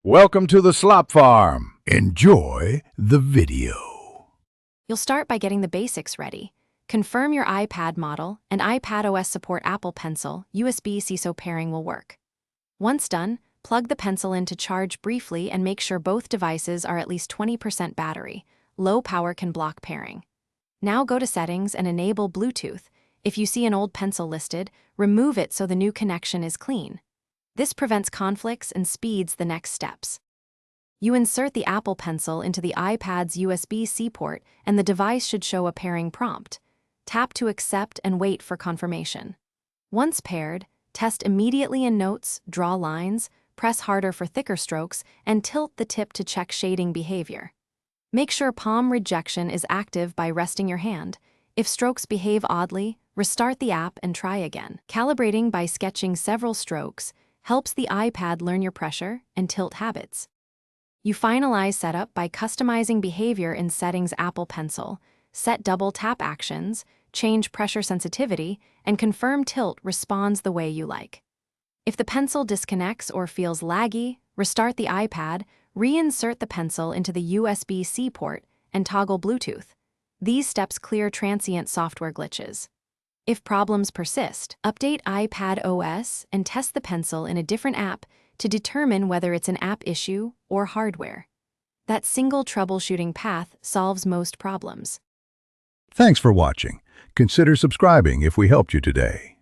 Welcome to the Slop Farm. Enjoy the video. You'll start by getting the basics ready. Confirm your iPad model and iPadOS support Apple Pencil USB-C so pairing will work. Once done, plug the pencil in to charge briefly and make sure both devices are at least 20% battery. Low power can block pairing. Now go to Settings and enable Bluetooth. If you see an old pencil listed, remove it so the new connection is clean. This prevents conflicts and speeds the next steps. You insert the Apple Pencil into the iPad's USB-C port and the device should show a pairing prompt. Tap to accept and wait for confirmation. Once paired, test immediately in Notes, draw lines, press harder for thicker strokes, and tilt the tip to check shading behavior. Make sure palm rejection is active by resting your hand. If strokes behave oddly, restart the app and try again. Calibrating by sketching several strokes helps the iPad learn your pressure and tilt habits. You finalize setup by customizing behavior in Settings Apple Pencil, set double tap actions, change pressure sensitivity, and confirm tilt responds the way you like. If the pencil disconnects or feels laggy, restart the iPad, reinsert the pencil into the USB-C port, and toggle Bluetooth. These steps clear transient software glitches. If problems persist, update iPadOS and test the pencil in a different app to determine whether it's an app issue or hardware. That single troubleshooting path solves most problems. Thanks for watching. Consider subscribing if we helped you today.